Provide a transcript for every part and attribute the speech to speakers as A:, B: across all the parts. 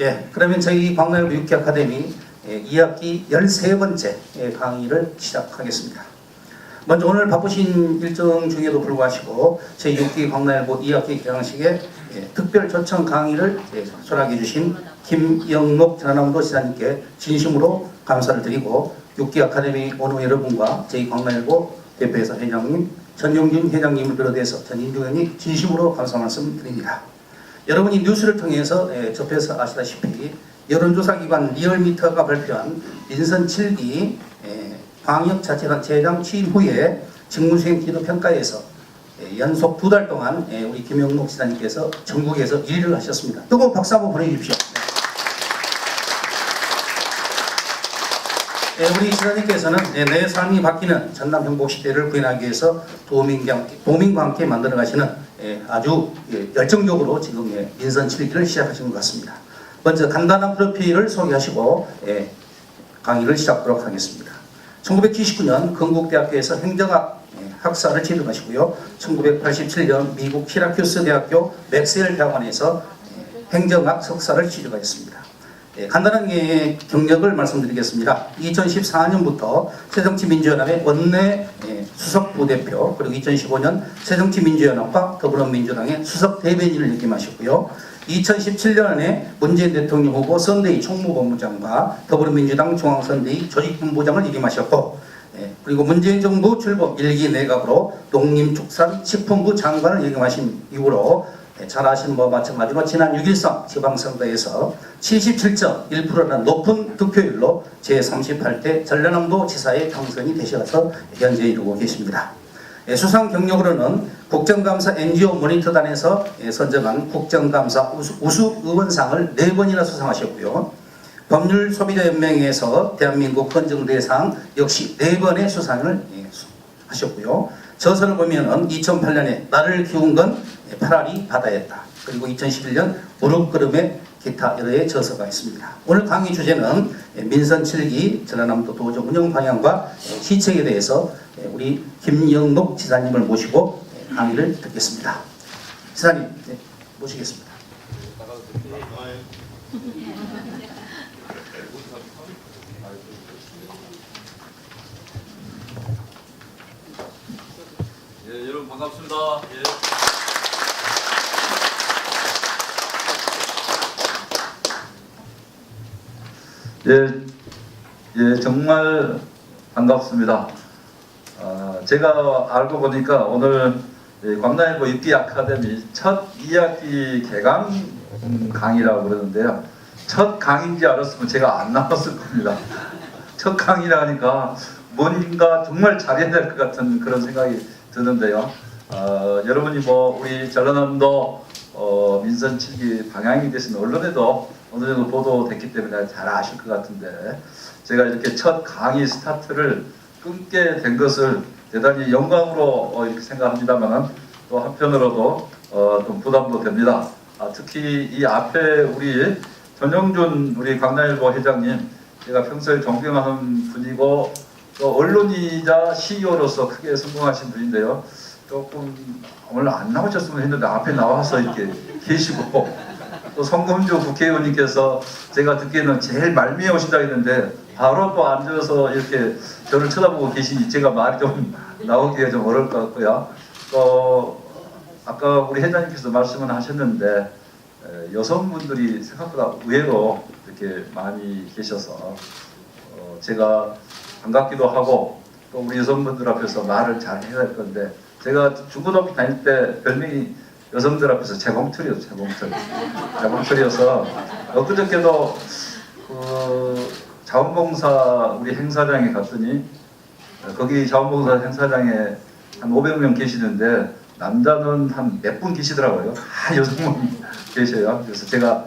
A: 예, 그러면 저희 광나일보 6기 아카데미 2학기 13번째 강의를 시작하겠습니다. 먼저 오늘 바쁘신 일정 중에도 불구하시고 저희 6기 광나일보 2학기 개강식에 특별 초청 강의를 수락해 주신 김영록 전남도 지사님께 진심으로 감사를 드리고 6기 아카데미 원우 여러분과 저희 광나일보 대표이사 회장님, 전용준 회장님을 비롯해서 전 인중원이 진심으로 감사 말씀 드립니다. 여러분이 뉴스를 통해서 접해서 아시다시피 여론조사기관 리얼미터가 발표한 민선 7기 광역자치단체장 취임 후에 직무수행 기도평가에서 연속 2달 동안 우리 김영록 지사님께서 전국에서 1위를 하셨습니다. 뜨거운 박수 한번 보내주십시오. 우리 지사님께서는 내 삶이 바뀌는 전남 행복 시대를 구현하기 위해서 도민과 함께 만들어 가시는 아주 열정적으로 지금 민선 7기를 시작하신 것 같습니다. 먼저 간단한 프로필을 소개하시고 강의를 시작하도록 하겠습니다. 1979년 건국대학교에서 행정학 학사를 취득하시고요. 1987년 미국 시라큐스 대학교 맥스웰 대학원에서 행정학 석사를 취득하였습니다. 간단한 경력을 말씀드리겠습니다. 2014년부터 새정치민주연합의 원내 수석 부대표, 그리고 2015년 새정치민주연합과 더불어민주당의 수석 대변인을 역임하셨고요. 2017년에 문재인 대통령 후보 선대위 총무본부장과 더불어민주당 중앙선대위 조직본부장을 역임하셨고, 그리고 문재인 정부 출범 1기 내각으로 농림축산식품부 장관을 역임하신 이후로 잘 아시는 바와 마찬가지로 지난 6.13 지방선거에서 77.1%라는 높은 득표율로 제38대 전라남도 지사에 당선이 되셔서 현재 이루고 계십니다. 수상 경력으로는 국정감사 NGO 모니터단에서 선정한 국정감사 우수 의원상을 4번이나 수상하셨고요. 법률소비자연맹에서 대한민국 건정대상 역시 4번의 수상을 하셨고요. 저서를 보면은 2008년에 나를 키운 건 파라리 바다였다. 그리고 2011년 무릎걸음의 기타 여러의 저서가 있습니다. 오늘 강의 주제는 민선 7기 전라남도 도정 운영 방향과 시책에 대해서 우리 김영록 지사님을 모시고 강의를 듣겠습니다. 지사님 모시겠습니다.
B: 예, 여러분 반갑습니다. 정말 반갑습니다. 제가 알고 보니까 오늘 광나일보 6기 아카데미 첫 2학기 개강 강의라고 그러는데요. 첫 강의인지 알았으면 제가 안 나왔을 겁니다. 첫 강의라 하니까 뭔가 정말 잘해야 될 것 같은 그런 생각이 드는데요. 여러분이 우리 전라남도 민선 7기 방향이 되신 언론에도 어느 정도 보도됐기 때문에 잘 아실 것 같은데, 제가 이렇게 첫 강의 스타트를 끊게 된 것을 대단히 영광으로 이렇게 생각합니다만, 또 한편으로도 좀 부담도 됩니다. 특히 이 앞에 우리 전용준 우리 광나일보 회장님, 제가 평소에 존경하는 분이고 또 언론이자 CEO로서 크게 성공하신 분인데요. 조금 오늘 안 나오셨으면 했는데 앞에 나와서 이렇게 계시고, 또 송금주 국회의원님께서 제가 듣기에는 제일 말미에 오신다 했는데 바로 또 앉아서 이렇게 저를 쳐다보고 계시니 제가 말이 좀 나오기가 좀 어려울 것 같고요. 또 아까 우리 회장님께서 말씀을 하셨는데 여성분들이 생각보다 의외로 이렇게 많이 계셔서 제가 반갑기도 하고, 또 우리 여성분들 앞에서 말을 잘 해야 할 건데, 제가 중고등학교 다닐 때 별명이 여성들 앞에서 재봉틀이었어요. 재봉틀이어서 엊그저께도 자원봉사 우리 행사장에 갔더니 거기 자원봉사 행사장에 한 500명 계시는데 남자는 한 몇 분 계시더라고요. 다 여성분 계셔요. 그래서 제가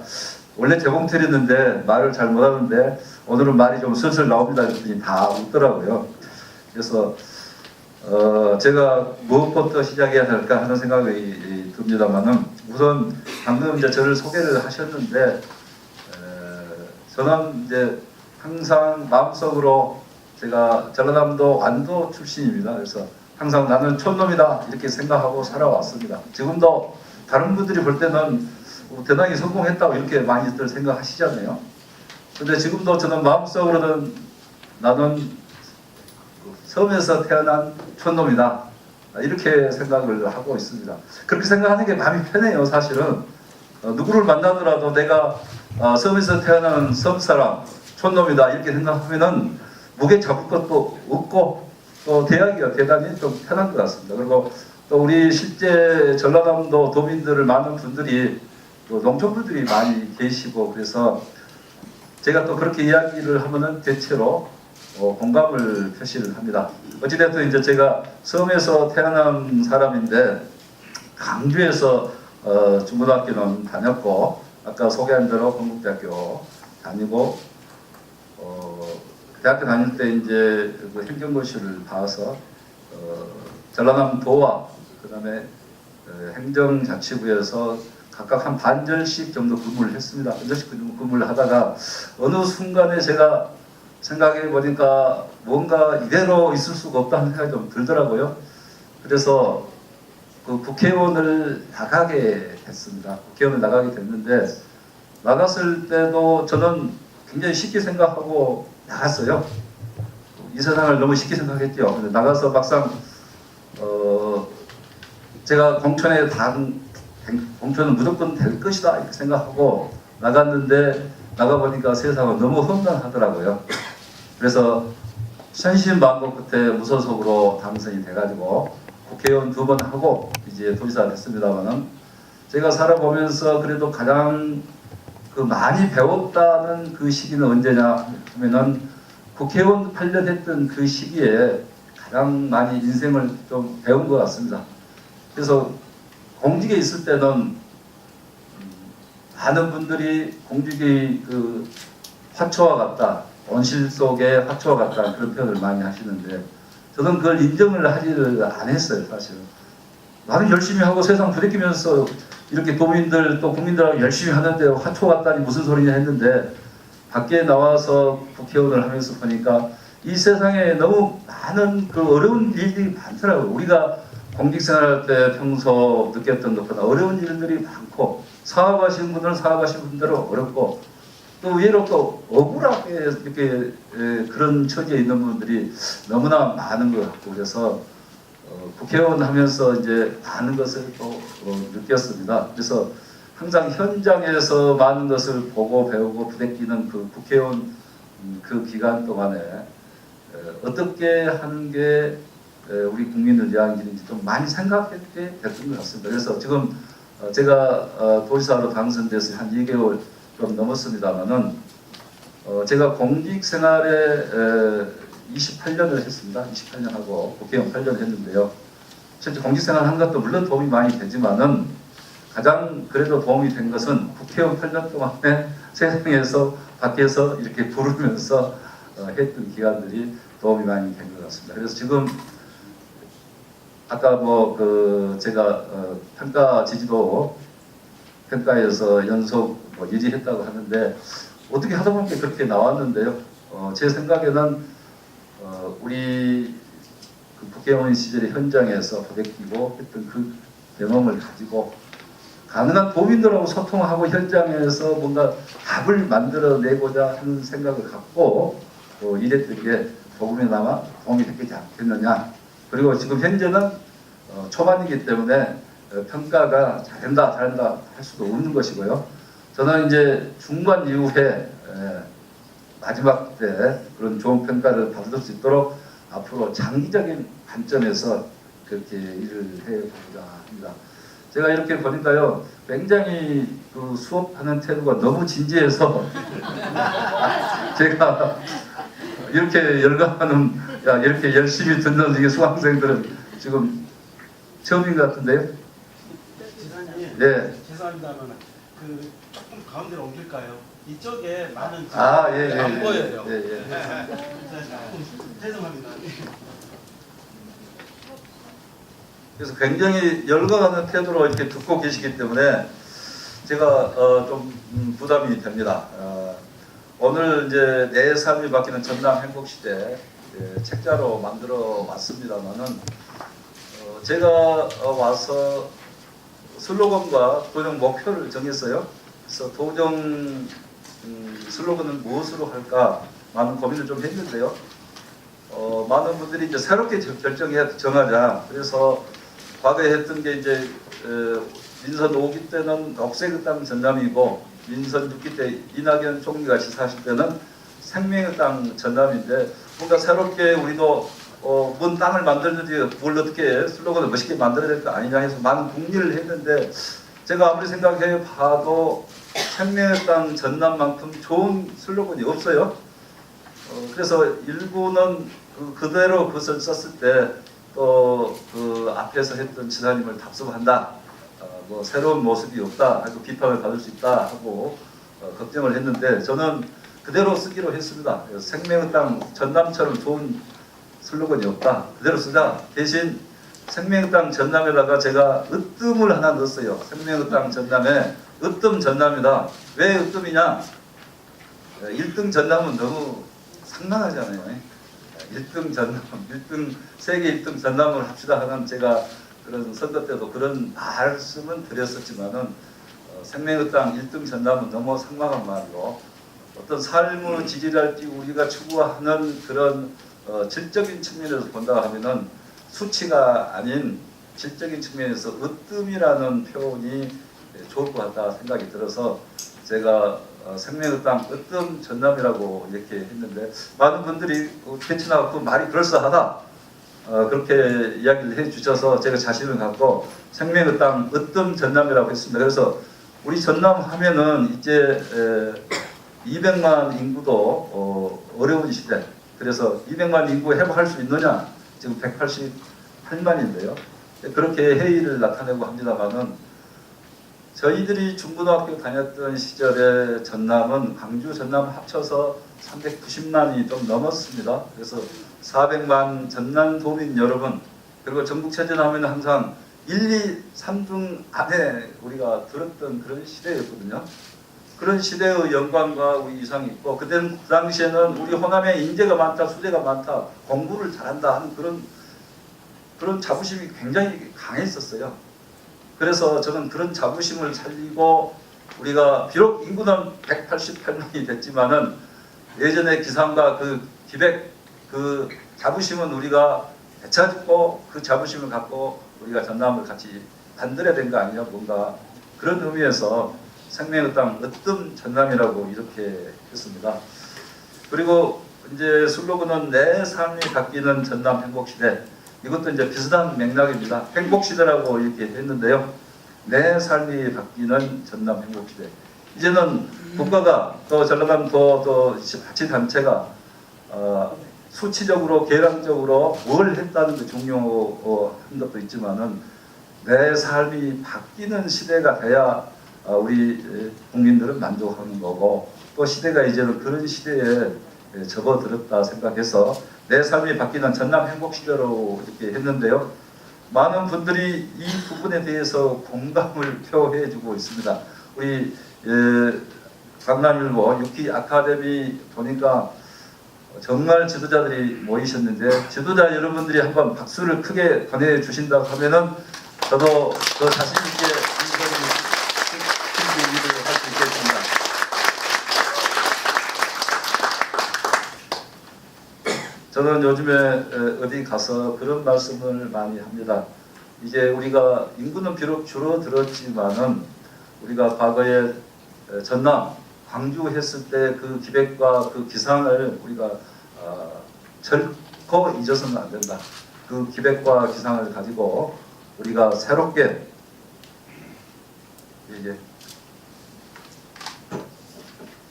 B: 원래 재봉틀이었는데 말을 잘 못하는데 오늘은 말이 좀 슬슬 나옵니다 했더니 다 웃더라고요. 그래서 제가 무엇부터 시작해야 할까 하는 생각이 듭니다만은, 우선 방금 이제 저를 소개를 하셨는데, 저는 이제 항상 마음속으로 제가 전라남도 완도 출신입니다. 그래서 항상 나는 촌놈이다 이렇게 생각하고 살아왔습니다. 지금도 다른 분들이 볼 때는 대단히 성공했다고 이렇게 많이들 생각하시잖아요. 근데 지금도 저는 마음속으로는 나는 섬에서 태어난 촌놈이다, 이렇게 생각을 하고 있습니다. 그렇게 생각하는 게 마음이 편해요. 사실은 누구를 만나더라도 내가 섬에서 태어난 섬사람, 촌놈이다 이렇게 생각하면은 무게 잡을 것도 없고 또 대하기가 대단히 좀 편한 것 같습니다. 그리고 또 우리 실제 전라남도 도민들을 많은 분들이 또 농촌분들이 많이 계시고, 그래서 제가 또 그렇게 이야기를 하면은 대체로 공감을 표시를 합니다. 어찌됐든 이제 제가 섬에서 태어난 사람인데 강주에서 중고등학교는 다녔고, 아까 소개한 대로 건국대학교 다니고, 대학교 다닐 때 이제 그 행정고시를 봐서 전라남도와 그다음에 행정자치부에서 각각 한 반절씩 정도 근무를 했습니다. 반절씩 근무를 하다가 어느 순간에 제가 생각해 보니까 뭔가 이대로 있을 수가 없다는 생각이 좀 들더라고요. 그래서 그 국회의원을 나가게 됐습니다. 국회의원을 나가게 됐는데, 나갔을 때도 저는 굉장히 쉽게 생각하고 나갔어요. 이 세상을 너무 쉽게 생각했죠. 근데 나가서 막상 제가 공천은 무조건 될 것이다 이렇게 생각하고 나갔는데, 나가보니까 세상은 너무 험난하더라고요. 그래서 천신만고 끝에 무소속으로 당선이 돼가지고 국회의원 2번 하고 이제 도지사 됐습니다만은, 제가 살아보면서 그래도 가장 그 많이 배웠다는 그 시기는 언제냐 하면은 국회의원 8년 했던 그 시기에 가장 많이 인생을 좀 배운 것 같습니다. 그래서 공직에 있을 때는 많은 분들이 공직이 그 화초와 같다, 온실 속의 화초와 같다 그런 표현을 많이 하시는데, 저는 그걸 인정을 하지를 안 했어요. 사실은 나는 열심히 하고 세상 부대끼면서 이렇게 도민들 또 국민들하고 열심히 하는데 화초 같다니 무슨 소리냐 했는데, 밖에 나와서 국회의원을 하면서 보니까 이 세상에 너무 많은 그 어려운 일들이 많더라고요. 우리가 공직생활할 때 평소 느꼈던 것보다 어려운 일들이 많고, 사업하시는 분들은 사업하시는 분들은 어렵고, 또 의외로 또 억울하게 이렇게 그런 처지에 있는 분들이 너무나 많은 것 같고, 그래서 국회의원 하면서 이제 많은 것을 또 느꼈습니다. 그래서 항상 현장에서 많은 것을 보고 배우고 부대끼는 그 국회의원 그 기간 동안에 어떻게 하는 게 우리 국민을 위한 길인지 좀 많이 생각하게 됐던 것 같습니다. 그래서 지금 제가 도지사로 당선돼서 한 2개월 좀 넘었습니다만은 제가 공직 생활에 28년을 했습니다. 28년 하고 국회의원 8년 했는데요. 실제 공직 생활 한 것도 물론 도움이 많이 되지만은 가장 그래도 도움이 된 것은 국회의원 8년 동안에 세상에서 밖에서 이렇게 부르면서 했던 기간들이 도움이 많이 된 것 같습니다. 그래서 지금 아까 뭐 그 제가 평가 지지도 평가에서 연속 뭐 1위 했다고 하는데, 어떻게 하다 보니까 그렇게 나왔는데요. 제 생각에는 우리 그 국회의원 시절의 현장에서 부대끼고 했던 그 경험을 가지고 가능한 도민들하고 소통하고 현장에서 뭔가 답을 만들어내고자 하는 생각을 갖고 일했던 게 조금이나마 도움이 되지 않겠느냐. 그리고 지금 현재는 초반이기 때문에 평가가 잘한다 할 수도 없는 것이고요. 저는 이제 중반 이후에 마지막 때 그런 좋은 평가를 받을 수 있도록 앞으로 장기적인 관점에서 그렇게 일을 해보고자 합니다. 제가 이렇게 보니까요, 굉장히 그 수업하는 태도가 너무 진지해서 제가 이렇게 열광하는, 이렇게 열심히 듣는 이게 수강생들은 지금 처음인 것 같은데요.
C: 지사님,
B: 네.
C: 죄송합니다만 그 조금 가운데로 옮길까요? 이쪽에 많은
B: 안
C: 보여요.
B: 예.
C: 죄송합니다.
B: 그래서 굉장히 열광하는 태도로 이렇게 듣고 계시기 때문에 제가 좀 부담이 됩니다. 오늘 이제 내 삶이 바뀌는 전남 행복시대 책자로 만들어 왔습니다만은 제가 와서 슬로건과 도정 목표를 정했어요. 그래서 도정 슬로건은 무엇으로 할까 많은 고민을 좀 했는데요. 많은 분들이 이제 새롭게 정하자. 그래서 과거에 했던 게 이제 민선 5기 때는 녹색의 땅 전남이고 민선 6기 때 이낙연 총리가 지사하실 때는 생명의 땅 전남인데 뭔가 새롭게 우리도 뭔 땅을 만들든지 뭘 어떻게 슬로건을 멋있게 만들어야 될 거 아니냐 해서 많은 궁리를 했는데 제가 아무리 생각해 봐도 생명의 땅 전남만큼 좋은 슬로건이 없어요. 그래서 일부는 그대로 그것을 썼을 때 또 그 앞에서 했던 지사님을 답습한다. 뭐 새로운 모습이 없다 하고 비판을 받을 수 있다 하고 걱정을 했는데 저는 그대로 쓰기로 했습니다. 생명의 땅 전남처럼 좋은 슬로건이 없다. 그대로 쓰자. 대신 생명의 땅 전남에다가 제가 으뜸을 하나 넣었어요. 생명의 땅 전남에 으뜸 전남이다. 왜 으뜸이냐? 1등 전남은 너무 상당하잖아요. 1등 전남, 1등 세계 1등 전남을 합시다 하는 제가 그런 선거 때도 그런 말씀은 드렸었지만은 생명의 땅 1등 전남은 너무 상막한 말이고 어떤 삶의 질이랄지 우리가 추구하는 그런 질적인 측면에서 본다 하면은 수치가 아닌 질적인 측면에서 으뜸이라는 표현이 좋을 것 같다 생각이 들어서 제가 생명의 땅 으뜸 전남이라고 이렇게 했는데 많은 분들이 괜찮아갖고 말이 그럴싸하다 그렇게 이야기를 해주셔서 제가 자신을 갖고 생명의 땅 으뜸 전남이라고 했습니다. 그래서 우리 전남 하면은 이제 200만 인구도 어려운 시대. 그래서 200만 인구 회복할 수 있느냐? 지금 188만인데요. 그렇게 회의를 나타내고 합니다만은 저희들이 중고등학교 다녔던 시절에 전남은 광주 전남 합쳐서 390만이 좀 넘었습니다. 그래서 400만 전남 도민 여러분 그리고 전국체전 하면 항상 1, 2, 3등 안에 우리가 들었던 그런 시대였거든요. 그런 시대의 영광과 우리 이상이 있고 그 당시에는 우리 호남에 인재가 많다, 수재가 많다, 공부를 잘한다 하는 그런 자부심이 굉장히 강했었어요. 그래서 저는 그런 자부심을 살리고 우리가 비록 인구는 188만이 됐지만은 예전의 기상과 그 기백 그 자부심은 우리가 되찾고 그 자부심을 갖고 우리가 전남을 같이 만들어야 된 거 아니냐 뭔가 그런 의미에서 생명의 땅 으뜸 전남이라고 이렇게 했습니다. 그리고 이제 슬로건은 내 삶이 바뀌는 전남 행복시대. 이것도 이제 비슷한 맥락입니다. 행복시대라고 이렇게 했는데요. 내 삶이 바뀌는 전남 행복시대. 이제는 국가가 또 전남 또 자치단체가 수치적으로 계량적으로 뭘 했다는 게 중요한 것도 있지만은 내 삶이 바뀌는 시대가 돼야 우리 국민들은 만족하는 거고 또 시대가 이제는 그런 시대에 접어들었다 생각해서 내 삶이 바뀌는 전남 행복시대로 이렇게 했는데요. 많은 분들이 이 부분에 대해서 공감을 표해 주고 있습니다. 우리 강남일보 6기 아카데미 보니까 정말 지도자들이 모이셨는데 지도자 여러분들이 한번 박수를 크게 보내주신다고 하면은 저도 더 자신있게 일을 할 수 있겠습니다. 저는 요즘에 어디 가서 그런 말씀을 많이 합니다. 이제 우리가 인구는 비록 줄어들었지만은 우리가 과거에 전남, 광주 했을 때 그 기백과 그 기상을 우리가 결코 잊어서는 안 된다. 그 기백과 기상을 가지고 우리가 새롭게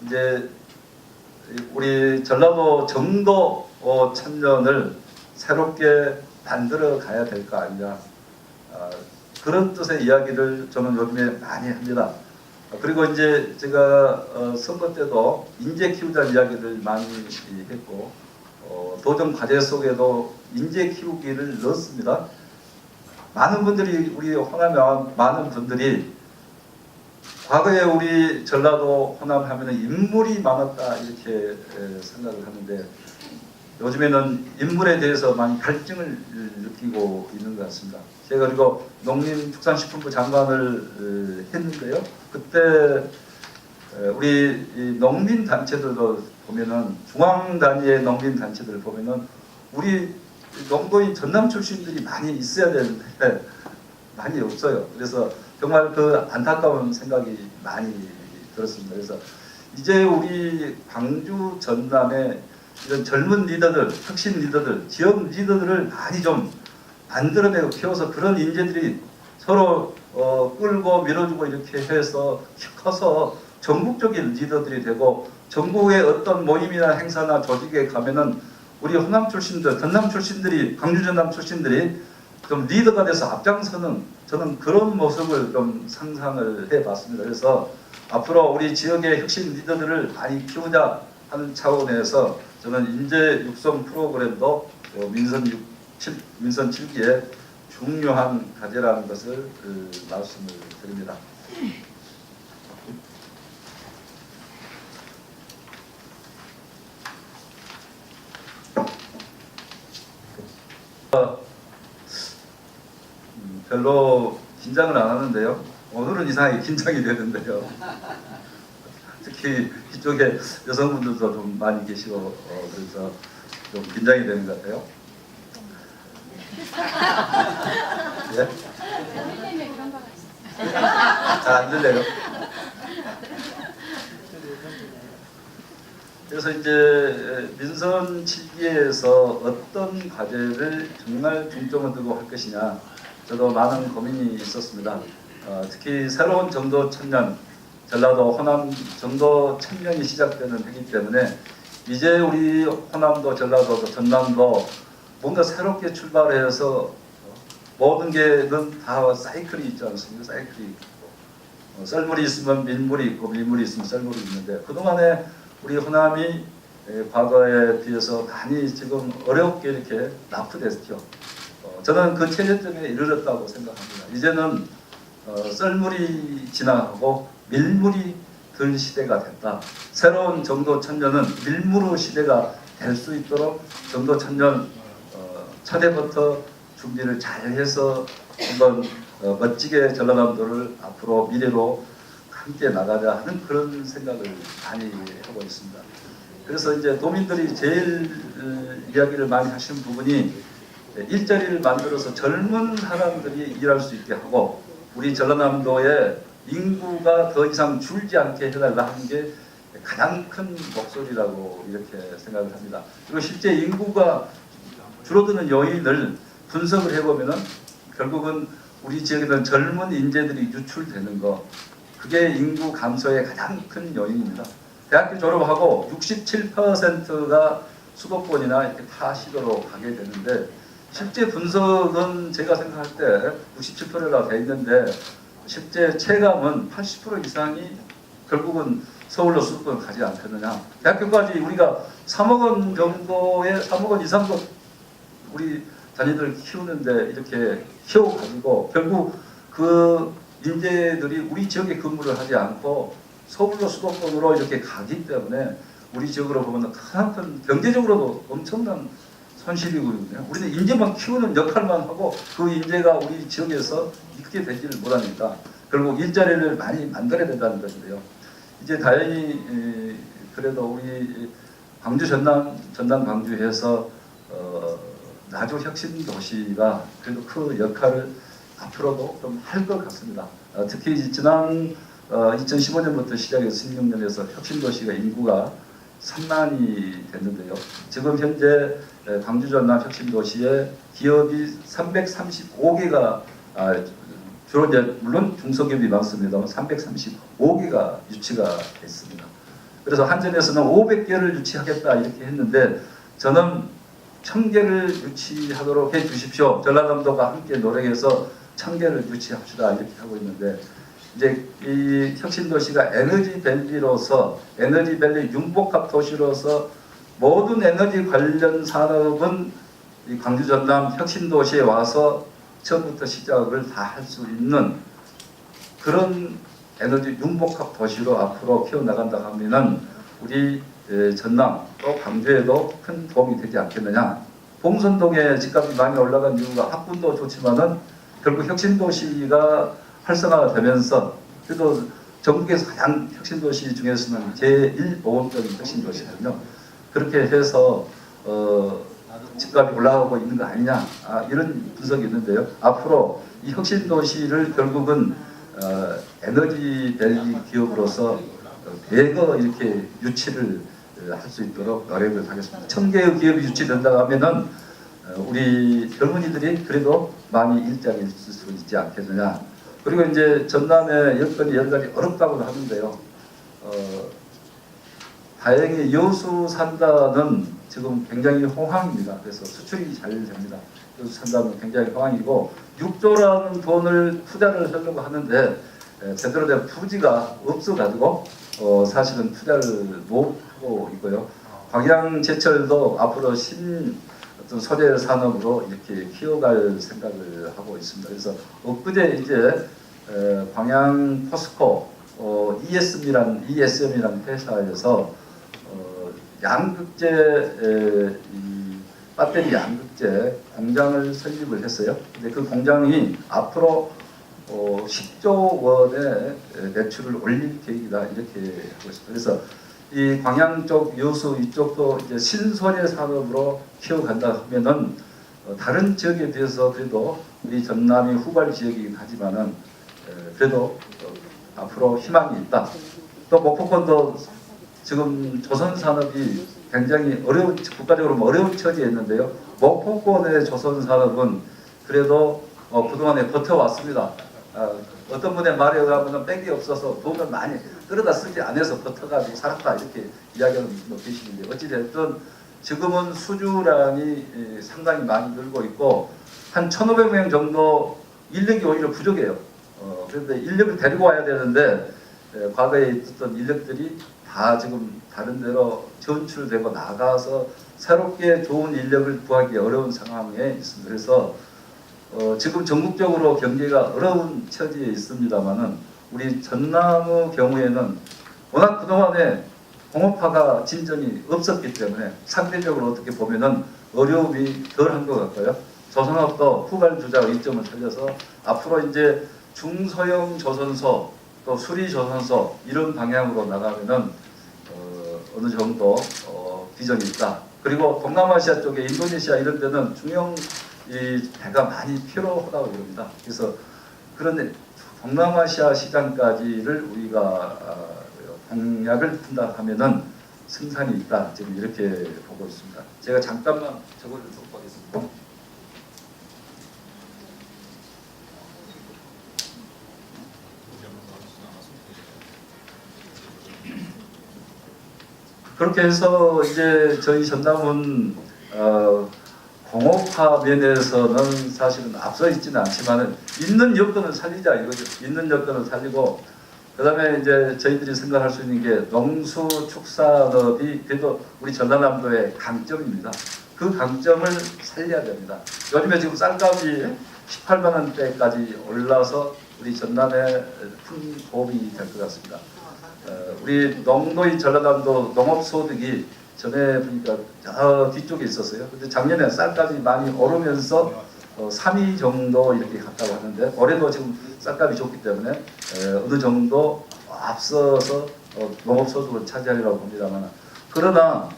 B: 이제 우리 전라도 정도 천년을 새롭게 만들어 가야 될 거 아니냐. 그런 뜻의 이야기를 저는 요즘에 많이 합니다. 그리고 이제 제가 선거 때도 인재 키우자는 이야기를 많이 했고 도정 과제 속에도 인재 키우기를 넣었습니다. 많은 분들이 우리 호남에 많은 분들이 과거에 우리 전라도 호남 하면은 인물이 많았다 이렇게 생각을 하는데 요즘에는 인물에 대해서 많이 갈증을 느끼고 있는 것 같습니다. 제가 그리고 농림축산식품부 장관을 했는데요. 그때 우리 이 농민 단체들도 보면은 중앙 단위의 농민 단체들 보면은 우리 농도인 전남 출신들이 많이 있어야 되는데 많이 없어요. 그래서 정말 그 안타까운 생각이 많이 들었습니다. 그래서 이제 우리 광주 전남의 이런 젊은 리더들, 혁신 리더들, 지역 리더들을 많이 좀 만들어내고 키워서 그런 인재들이 서로 끌고 밀어주고 이렇게 해서 커서 전국적인 리더들이 되고 전국의 어떤 모임이나 행사나 조직에 가면은 우리 호남 출신들, 전남 출신들이, 광주 전남 출신들이 좀 리더가 돼서 앞장서는 저는 그런 모습을 좀 상상을 해봤습니다. 그래서 앞으로 우리 지역의 혁신 리더들을 많이 키우자 하는 차원에서 저는 인재 육성 프로그램도 민선 7기의 중요한 과제라는 것을 말씀을 드립니다. 별로 긴장을 안 하는데요. 오늘은 이상하게 긴장이 되는데요. 특히 이쪽에 여성분들도 좀 많이 계시고 그래서 좀 긴장이 되는 것 같아요. 예? 잘 안 들려요. 그래서 이제 민선 7기에서 어떤 과제를 정말 중점을 두고 할 것이냐 저도 많은 고민이 있었습니다. 특히 새로운 정도 천년, 전라도 호남 정도 천년이 시작되는 해기 때문에 이제 우리 호남도 전라도도 전남도 뭔가 새롭게 출발해서 모든 게는 다 사이클이 있지 않습니까? 사이클이 있고 썰물이 있으면 밀물이 있고 밀물이 있으면 썰물이 있는데 그동안에 우리 호남이 과거에 비해서 많이 지금 어렵게 이렇게 납부됐죠. 저는 그 최저점에 이르렀다고 생각합니다. 이제는 썰물이 지나가고 밀물이 들 시대가 됐다. 새로운 정도 천년은 밀물의 시대가 될 수 있도록 정도 천년 차례부터 준비를 잘해서 한번 멋지게 전라남도를 앞으로 미래로 함께 나가자 하는 그런 생각을 많이 하고 있습니다. 그래서 이제 도민들이 제일 이야기를 많이 하시는 부분이 일자리를 만들어서 젊은 사람들이 일할 수 있게 하고 우리 전라남도에 인구가 더 이상 줄지 않게 해달라 하는 게 가장 큰 목소리라고 이렇게 생각을 합니다. 그리고 실제 인구가 줄어드는 요인을 분석을 해보면은 결국은 우리 지역에는 젊은 인재들이 유출되는 거 그게 인구 감소의 가장 큰 요인입니다. 대학교 졸업하고 67%가 수도권이나 이렇게 타 시도로 가게 되는데 실제 분석은 제가 생각할 때 67%가 돼 있는데 실제 체감은 80% 이상이 결국은 서울로 수도권 가지 않겠느냐. 대학교까지 우리가 3억 원 정도의 3억 원 이상도 우리 자녀들 키우는데 이렇게 키워가지고 결국 그 인재들이 우리 지역에 근무를 하지 않고 서울로 수도권으로 이렇게 가기 때문에 우리 지역으로 보면 큰 경제적으로도 엄청난 손실이거든요. 우리는 인재만 키우는 역할만 하고 그 인재가 우리 지역에서 있게 되지를 못하니까 결국 일자리를 많이 만들어야 된다는 것인데요. 이제 다행히 그래도 우리 광주 전남 광주에서 나주 혁신 도시가 그래도 그 역할을 앞으로도 좀 할 것 같습니다. 특히 지난 2015년부터 시작해서 16년에서 혁신 도시가 인구가 3만이 됐는데요. 지금 현재 광주 전남 혁신 도시에 기업이 335개가 주로 이제 물론 중소기업이 많습니다만 335개가 유치가 됐습니다. 그래서 한전에서는 500개를 유치하겠다 이렇게 했는데 저는 1000개를 유치하도록 해 주십시오. 전라남도가 함께 노력해서 1000개를 유치합시다 이렇게 하고 있는데 이제 이 혁신도시가 에너지밸리로서 에너지밸리 융복합 도시로서 모든 에너지 관련 산업은 이 광주 전남 혁신도시에 와서 처음부터 시작을 다 할 수 있는 그런 에너지 융복합 도시로 앞으로 키워나간다 하면은 우리 전남 또 광주에도 큰 도움이 되지 않겠느냐. 봉선동에 집값이 많이 올라간 이유가 학군도 좋지만은 결국 혁신도시가 활성화가 되면서 그래도 전국에서 가장 혁신도시 중에서는 제1모범적인 혁신도시거든요. 그렇게 해서 집값이 올라가고 있는 거 아니냐, 이런 분석이 있는데요. 앞으로 이 혁신도시를 결국은 에너지 밸리 기업으로서 대거 이렇게 유치를 할 수 있도록 노력을 하겠습니다. 1000개의 기업이 유치된다고 하면은 우리 젊은이들이 그래도 많이 일자리 있을 수 있지 않겠느냐. 그리고 이제 전남의 여건이 여러 가지 어렵다고도 하는데요. 다행히 여수 산다는 지금 굉장히 호황입니다. 그래서 수출이 잘 됩니다. 여수 산다는 굉장히 호황이고 6조라는 돈을 투자를 하려고 하는데 제대로 된 부지가 없어가지고 사실은 투자를 못 하고 있고요. 광양제철도 앞으로 어떤 소재 산업으로 이렇게 키워갈 생각을 하고 있습니다. 그래서 엊그제 이제 광양 포스코 ESM이라는 회사에서 양극재 이 배터리 양극재 공장을 설립을 했어요. 근데 그 공장이 앞으로 10조 원의 매출을 올릴 계획이다 이렇게 하고 있습니다. 그래서 이 광양 쪽 여수 이쪽도 이제 신소재 산업으로 키워간다 하면은 다른 지역에 비해서 그래도 우리 전남이 후발 지역이긴 하지만은 그래도 앞으로 희망이 있다. 또 목포권도 지금 조선 산업이 굉장히 국가적으로 어려운 처지에 있는데요. 목포권의 조선 산업은 그래도 그동안에 버텨왔습니다. 어떤 분의 말에 의하면 백이 없어서 돈을 많이 끌어다 쓰지 않아서 버텨가지고 살았다 이렇게 이야기하는 분도 계시는데 어찌됐든 지금은 수주량이 상당히 많이 늘고 있고 한 1,500명 정도 인력이 오히려 부족해요. 그런데 인력을 데리고 와야 되는데 과거에 있었던 인력들이 다 지금 다른 데로 전출되고 나가서 새롭게 좋은 인력을 구하기 어려운 상황에 있습니다. 그래서 지금 전국적으로 경제가 어려운 처지에 있습니다만은 우리 전남의 경우에는 워낙 그동안에 공업화가 진전이 없었기 때문에 상대적으로 어떻게 보면은 어려움이 덜한 것 같고요. 조선업도 후발주자의 이점을 살려서 앞으로 이제 중소형 조선소 또 수리 조선소 이런 방향으로 나가면은 어느 정도 비전이 있다. 그리고 동남아시아 쪽에 인도네시아 이런 데는 중형 이 배가 많이 필요하다고 그럽니다. 그래서 그런데 동남아시아 시장까지를 우리가 공약을 푼다 하면은 승산이 있다. 지금 이렇게 보고 있습니다. 제가 잠깐만 저걸 좀 보겠습니다. 그렇게 해서 이제 저희 전남은 공업화 면에서는 사실은 앞서 있지는 않지만은 있는 여건을 살리자 이거죠. 있는 여건을 살리고 그다음에 이제 저희들이 생각할 수 있는 게 농수축산업이 그래도 우리 전라남도의 강점입니다. 그 강점을 살려야 됩니다. 요즘에 지금 쌀값이 18만 원대까지 올라서 우리 전남에 큰 도움이 될 것 같습니다. 우리 농도인 전라남도 농업소득이 전에 보니까 저 뒤쪽에 있었어요. 근데 작년에 쌀값이 많이 오르면서 3위 정도 이렇게 갔다고 하는데 올해도 지금 쌀값이 좋기 때문에 어느 정도 앞서서 농업소득을 차지하리라고 봅니다만 그러나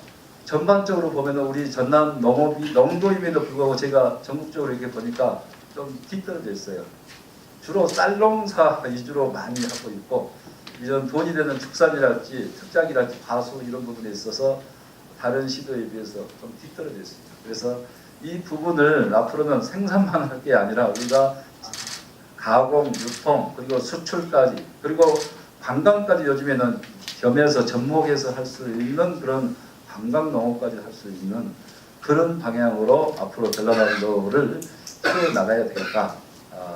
B: 전반적으로 보면 우리 전남 농업이 농도임에도 불구하고 제가 전국적으로 이렇게 보니까 좀 뒤떨어져 있어요. 주로 쌀농사 위주로 많이 하고 있고 이런 돈이 되는 축산이랄지 특작이랄지 과수 이런 부분에 있어서 다른 시도에 비해서 좀 뒤떨어져 있습니다. 그래서 이 부분을 앞으로는 생산만 할 게 아니라 우리가 가공, 유통, 그리고 수출까지 그리고 관광까지 요즘에는 겸해서 접목해서 할 수 있는 그런 관광 농업까지 할 수 있는 그런 방향으로 앞으로 전라남도를 키워 나가야 되겠다.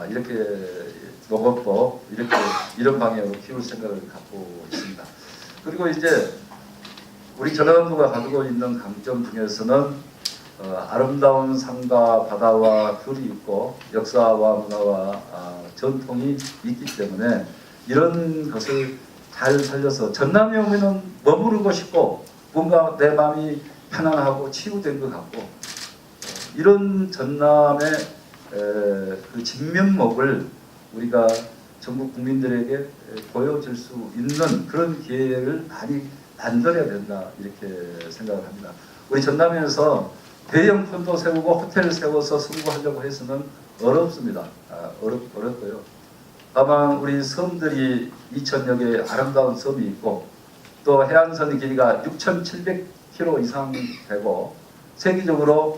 B: 이렇게 농업도 이렇게 이런 방향으로 키울 생각을 갖고 있습니다. 그리고 이제 우리 전라남도가 가지고 있는 강점 중에서는 아름다운 산과 바다와 굴이 있고 역사와 문화와 전통이 있기 때문에 이런 것을 잘 살려서 전남에 오면은 머무르고 싶고 뭔가 내 마음이 편안하고 치유된 것 같고 이런 전남의 그 진면목을 우리가 전국 국민들에게 보여줄 수 있는 그런 기회를 많이 만들어야 된다 이렇게 생각을 합니다. 우리 전남에서 대형 콘도 세우고 호텔을 세워서 승부하려고 해서는 어렵습니다. 어렵고요. 다만 우리 섬들이 2,000여 개의 아름다운 섬이 있고 또 해안선 길이가 6,700km 이상 되고 세계적으로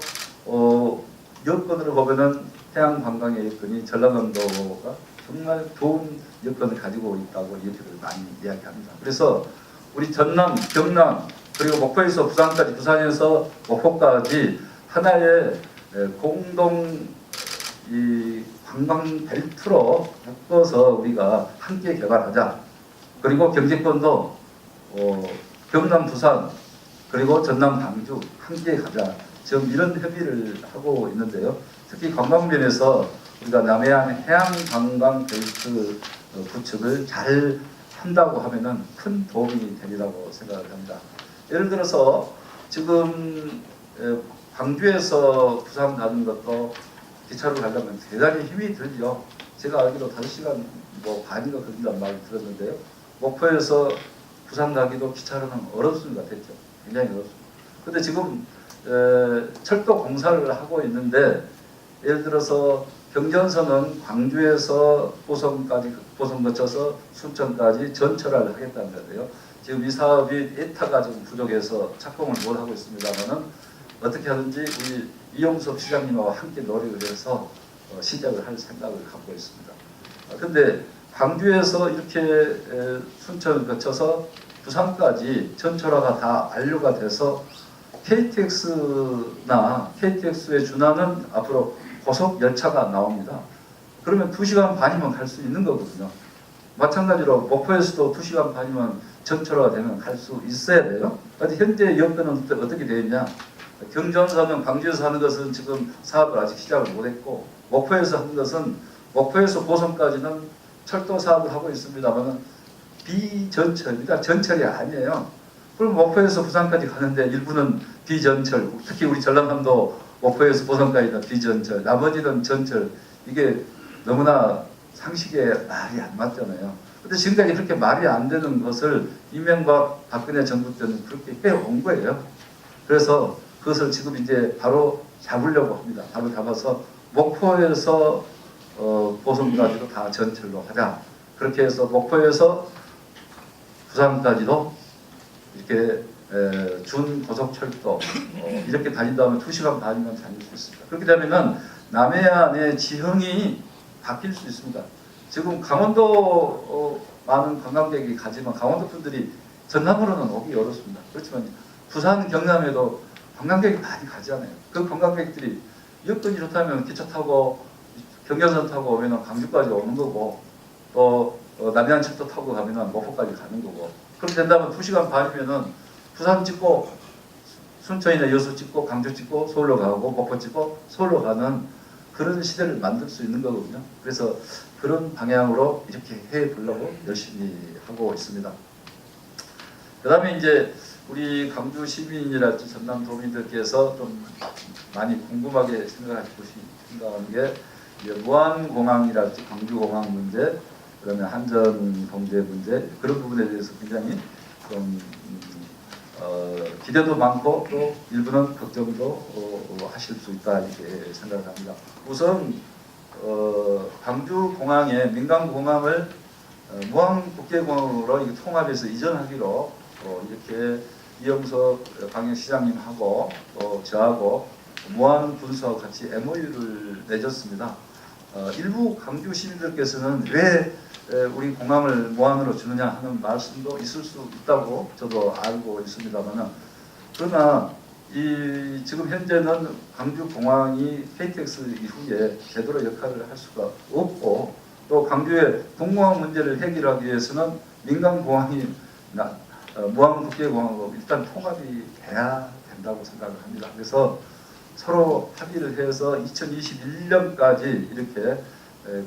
B: 여건으로 보면은 해양 관광의 여건이 전라남도가 정말 좋은 여건을 가지고 있다고 이렇게 많이 이야기합니다. 그래서 우리 전남, 경남 그리고 목포에서 부산까지, 부산에서 목포까지 하나의 공동 이 관광 벨트로 묶어서 우리가 함께 개발하자. 그리고 경제권도 경남, 부산 그리고 전남, 광주 함께 가자. 지금 이런 협의를 하고 있는데요. 특히 관광면에서 우리가 남해안 해양 관광 벨트 구축을 잘 한다고 하면은 큰 도움이 되리라고 생각을 합니다. 예를 들어서 지금 광주에서 부산 가는 것도 기차로 가려면 대단히 힘이 들죠. 제가 알기로 5시간 반인가 걸린다는 말을 들었는데요. 목포에서 부산 가기도 기차로는 어렵습니다. 됐죠. 굉장히 어렵습니다. 근데 지금 철도 공사를 하고 있는데 예를 들어서 경전선은 광주에서 보성까지 보성 거쳐서 순천까지 전철화를 하겠다는 건데요. 지금 이 사업이 에타가 좀 부족해서 착공을 못 하고 있습니다만은 어떻게 하든지 우리 이용섭 시장님하고 함께 노력을 해서 시작을 할 생각을 갖고 있습니다. 근데 광주에서 이렇게 순천을 거쳐서 부산까지 전철화가 다 완료가 돼서 KTX나 KTX에 준하는 앞으로 고속 열차가 나옵니다. 그러면 2시간 반이면 갈 수 있는 거거든요. 마찬가지로 목포에서도 2시간 반이면 전철화가 되면 갈 수 있어야 돼요. 그런데 현재 여건은 어떻게 되어 있냐? 경전선은 광주에서 하는 것은 지금 사업을 아직 시작을 못했고 목포에서 하는 것은 목포에서 보성까지는 철도 사업을 하고 있습니다만 비전철입니다. 전철이 아니에요. 그럼 목포에서 부산까지 가는데 일부는 비전철, 특히 우리 전라남도 목포에서 보성까지는 비전철, 나머지는 전철. 이게 너무나 상식에 말이 안 맞잖아요. 근데 지금까지 그렇게 말이 안 되는 것을 이명박 박근혜 정부 때는 그렇게 해온 거예요. 그래서 그것을 지금 이제 바로 잡으려고 합니다. 바로 잡아서 목포에서 보성까지도 다 전철로 하자. 그렇게 해서 목포에서 부산까지도 이렇게 준 고속철도 이렇게 다닌다면 2시간 반이면 다닐 수 있습니다. 그렇게 되면은 남해안의 지형이 바뀔 수 있습니다. 지금 강원도 많은 관광객이 가지만 강원도 분들이 전남으로는 오기 어렵습니다. 그렇지만 부산, 경남에도 관광객이 많이 가잖아요. 그 관광객들이 여건이 좋다면 기차 타고 경전선 타고 오면 광주까지 오는 거고 또 남해안철도 타고 가면 목포까지 가는 거고 그렇게 된다면 2시간 반이면은 부산 찍고 순천이나 여수 찍고 광주 찍고 서울로 가고 목포 찍고 서울로 가는 그런 시대를 만들 수 있는 거거든요. 그래서 그런 방향으로 이렇게 해보려고 열심히 하고 있습니다. 그 다음에 이제 우리 광주 시민이랄지 전남 도민들께서 좀 많이 궁금하게 생각하는 게 무안공항이랄지 광주공항 문제, 그러면 한전 경제 문제 그런 부분에 대해서 굉장히 좀 기대도 많고 또 일부는 걱정도 하실 수 있다 이렇게 생각을 합니다. 우선 광주공항에 민간공항을 무안국제공항으로 통합해서 이전하기로 이렇게 이영석 광역시장님하고 또 저하고 무안군수와 같이 MOU를 맺었습니다. 일부 광주 시민들께서는 왜 우리 공항을 무안으로 주느냐 하는 말씀도 있을 수 있다고 저도 알고 있습니다만 그러나 지금 현재는 광주 공항이 KTX 이후에 제대로 역할을 할 수가 없고 또 광주의 공공항 문제를 해결하기 위해서는 민간공항이 무안국제공항으로 일단 통합이 돼야 된다고 생각을 합니다. 그래서 서로 합의를 해서 2021년까지 이렇게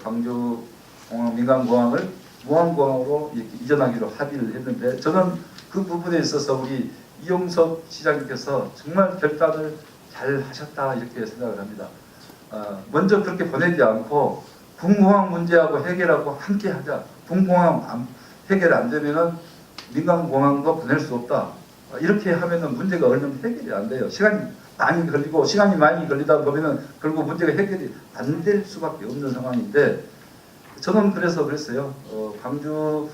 B: 광주 공항 민간공항을 무안공항으로 이렇게 이전하기로 합의를 했는데 저는 그 부분에 있어서 우리 이용섭 시장님께서 정말 결단을 잘 하셨다 이렇게 생각을 합니다. 먼저 그렇게 보내지 않고 군공항 문제하고 해결하고 함께 하자. 군공항 해결 안 되면은 민간공항도 보낼 수 없다. 이렇게 하면은 문제가 얼른 해결이 안 돼요. 시간이 많이 걸리다 보면은 결국 문제가 해결이 안 될 수밖에 없는 상황인데 저는 그래서 그랬어요. 광주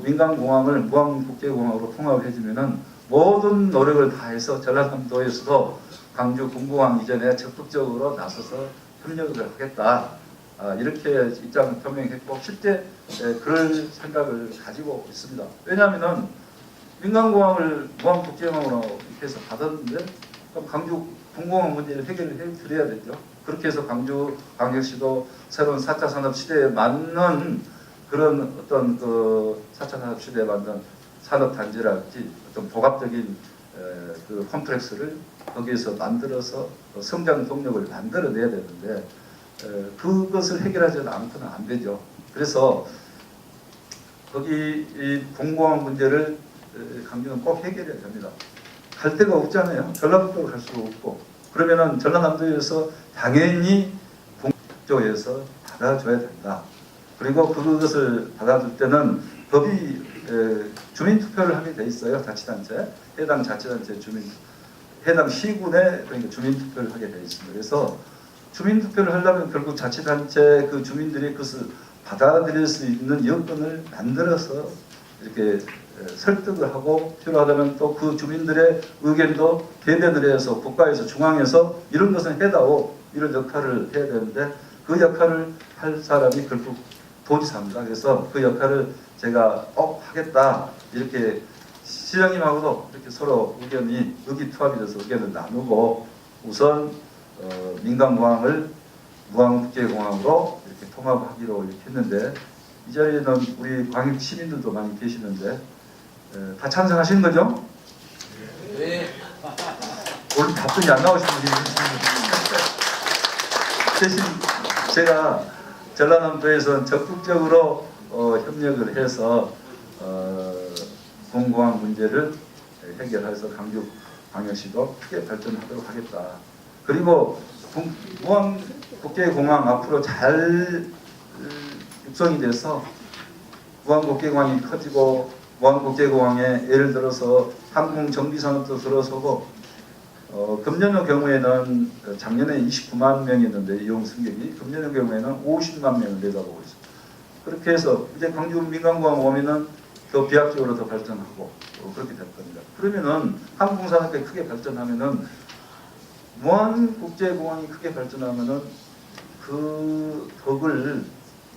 B: 민간공항을 무안국제공항으로 통합해주면은 모든 노력을 다해서 전라남도에서도 광주 군공항 이전에 적극적으로 나서서 협력을 하겠다. 이렇게 입장을 표명했고 실제 그럴 생각을 가지고 있습니다. 왜냐하면은 민간공항을 무안국제공항으로 이렇게 해서 받았는데 그럼 광주 군공항 문제를 해결을 해드려야 되죠. 그렇게 해서 광주 광역시도 새로운 4차 산업 시대에 맞는 그런 어떤 그 4차 산업 시대에 맞는 산업 단지랄지 어떤 복합적인 그 컴플렉스를 거기에서 만들어서 성장 동력을 만들어내야 되는데 그것을 해결하지 않고는 안 되죠. 그래서 거기 이 공공항 문제를 강주는 꼭 해결해야 됩니다. 갈 데가 없잖아요. 전라북도로 갈 수가 없고 그러면은 전라남도에서 당연히 공적에서 받아줘야 된다. 그리고 그것을 받아줄 때는 법이 주민투표를 하게 돼 있어요. 자치단체 해당 자치단체 해당 시군에 그러니까 주민투표를 하게 돼 있습니다. 그래서 주민투표를 하려면 결국 자치단체 그 주민들이 그것을 받아들일 수 있는 여건을 만들어서 이렇게 설득을 하고 필요하다면 또 그 주민들의 의견도 대변을 해서 국가에서 중앙에서 이런 것은 해다오 이런 역할을 해야 되는데 그 역할을 할 사람이 결국 도지사입니다. 그래서 그 역할을 제가 꼭 하겠다 이렇게 시장님하고도 이렇게 서로 의기투합이 돼서 의견을 나누고 우선 민간공항을 무안국제공항으로 이렇게 통합하기로 이렇게 했는데 이 자리에는 우리 광역 시민들도 많이 계시는데 다 찬성하시는 거죠?
C: 네.
B: 오늘 답변이 안 나오신 분이 대신 제가 전라남도에서 적극적으로 협력을 해서 공공항 문제를 해결해서 광주 광역시도 크게 발전하도록 하겠다. 그리고 무안국제공항 앞으로 잘 육성이 돼서 무안국제공항이 커지고 무안국제공항에 예를 들어서 항공정비산업도 들어서고 금년의 경우에는 작년에 29만 명이었는데 이용 승객이 금년의 경우에는 50만 명을 내다보고 있습니다. 그렇게 해서 이제 광주 민간공항 오면은 더 비약적으로 더 발전하고 그렇게 될 겁니다. 그러면은 항공산업이 크게 발전하면은 무안국제공항이 크게 발전하면은 그 덕을